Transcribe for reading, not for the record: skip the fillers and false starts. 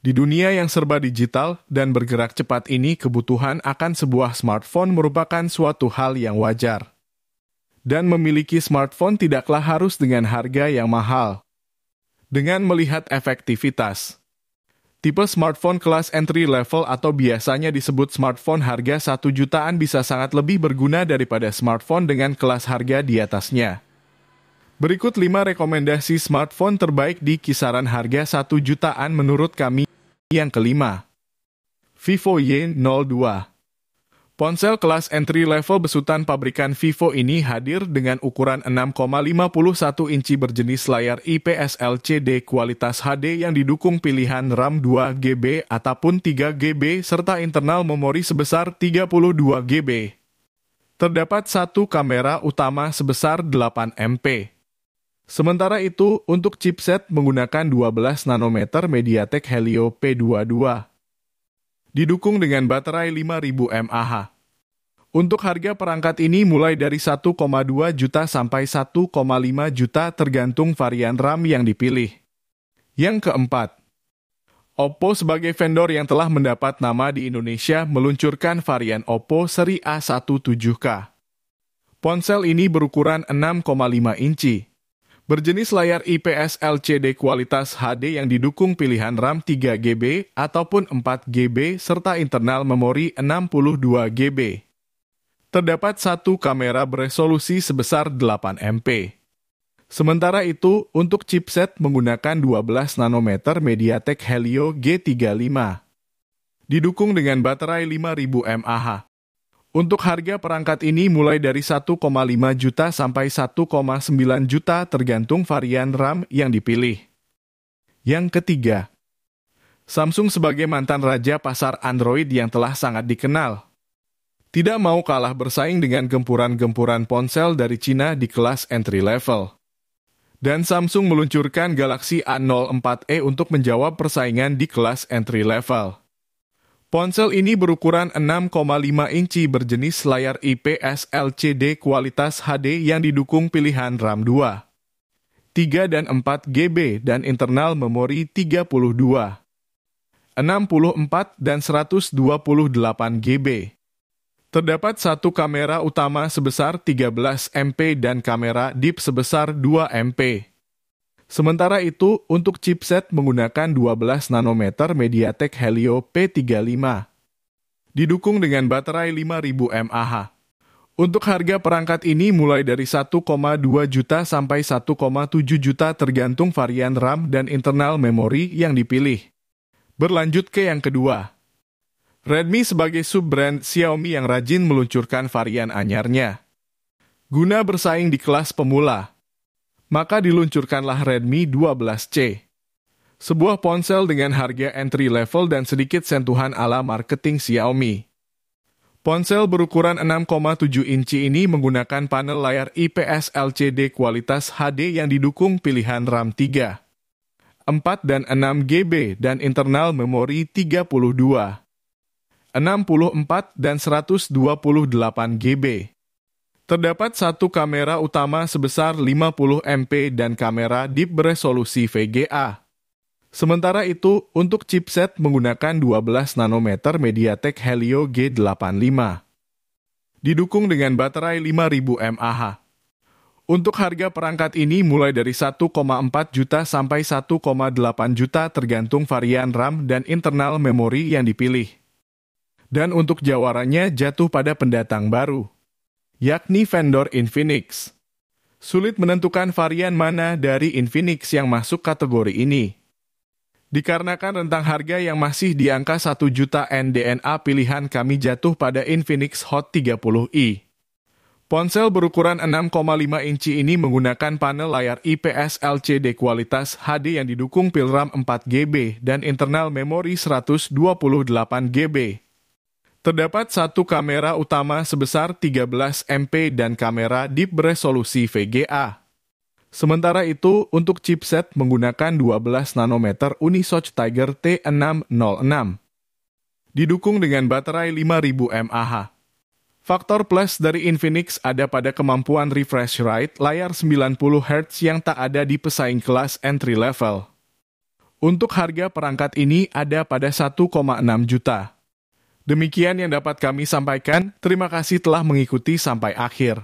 Di dunia yang serba digital dan bergerak cepat ini, kebutuhan akan sebuah smartphone merupakan suatu hal yang wajar. Dan memiliki smartphone tidaklah harus dengan harga yang mahal. Dengan melihat efektivitas, tipe smartphone kelas entry level atau biasanya disebut smartphone harga 1 jutaan bisa sangat lebih berguna daripada smartphone dengan kelas harga di atasnya. Berikut 5 rekomendasi smartphone terbaik di kisaran harga 1 jutaan menurut kami. Yang kelima, Vivo Y02. Ponsel kelas entry level besutan pabrikan Vivo ini hadir dengan ukuran 6,51 inci berjenis layar IPS LCD kualitas HD yang didukung pilihan RAM 2GB ataupun 3GB serta internal memori sebesar 32GB. Terdapat satu kamera utama sebesar 8 MP. Sementara itu, untuk chipset menggunakan 12 nanometer MediaTek Helio P22. Didukung dengan baterai 5000 mAh. Untuk harga perangkat ini mulai dari 1,2 juta sampai 1,5 juta tergantung varian RAM yang dipilih. Yang keempat, Oppo sebagai vendor yang telah mendapat nama di Indonesia meluncurkan varian Oppo seri A17K. Ponsel ini berukuran 6,5 inci. Berjenis layar IPS LCD kualitas HD yang didukung pilihan RAM 3GB ataupun 4GB serta internal memori 62GB. Terdapat satu kamera beresolusi sebesar 8 MP. Sementara itu, untuk chipset menggunakan 12 nanometer MediaTek Helio G35. Didukung dengan baterai 5000 mAh. Untuk harga perangkat ini mulai dari 1,5 juta sampai 1,9 juta tergantung varian RAM yang dipilih. Yang ketiga, Samsung sebagai mantan raja pasar Android yang telah sangat dikenal. Tidak mau kalah bersaing dengan gempuran-gempuran ponsel dari Cina di kelas entry level. Dan Samsung meluncurkan Galaxy A04e untuk menjawab persaingan di kelas entry level. Ponsel ini berukuran 6,5 inci berjenis layar IPS LCD kualitas HD yang didukung pilihan RAM 2, 3 dan 4GB dan internal memori 32, 64 dan 128GB. Terdapat satu kamera utama sebesar 13 MP dan kamera deep sebesar 2 MP. Sementara itu, untuk chipset menggunakan 12 nanometer MediaTek Helio P35. Didukung dengan baterai 5000 mAh. Untuk harga perangkat ini mulai dari 1,2 juta sampai 1,7 juta tergantung varian RAM dan internal memori yang dipilih. Berlanjut ke yang kedua. Redmi sebagai sub-brand Xiaomi yang rajin meluncurkan varian anyarnya. Guna bersaing di kelas pemula, maka diluncurkanlah Redmi 12C. Sebuah ponsel dengan harga entry level dan sedikit sentuhan ala marketing Xiaomi. Ponsel berukuran 6,7 inci ini menggunakan panel layar IPS LCD kualitas HD yang didukung pilihan RAM 3, 4 dan 6GB dan internal memori 32, 64 dan 128GB. Terdapat satu kamera utama sebesar 50 MP dan kamera deep beresolusi VGA. Sementara itu, untuk chipset menggunakan 12 nanometer MediaTek Helio G85. Didukung dengan baterai 5000 mAh. Untuk harga perangkat ini mulai dari 1,4 juta sampai 1,8 juta tergantung varian RAM dan internal memori yang dipilih. Dan untuk jawarannya jatuh pada pendatang baru, yakni vendor Infinix. Sulit menentukan varian mana dari Infinix yang masuk kategori ini. Dikarenakan rentang harga yang masih di angka 1 juta NDNA, pilihan kami jatuh pada Infinix Hot 30i. Ponsel berukuran 6,5 inci ini menggunakan panel layar IPS LCD kualitas HD yang didukung pil RAM 4GB dan internal memori 128GB. Terdapat satu kamera utama sebesar 13 MP dan kamera deep beresolusi VGA. Sementara itu, untuk chipset menggunakan 12 nanometer Unisoc Tiger T606. Didukung dengan baterai 5000 mAh. Faktor plus dari Infinix ada pada kemampuan refresh rate layar 90 Hz yang tak ada di pesaing kelas entry level. Untuk harga perangkat ini ada pada 1,6 juta. Demikian yang dapat kami sampaikan. Terima kasih telah mengikuti sampai akhir.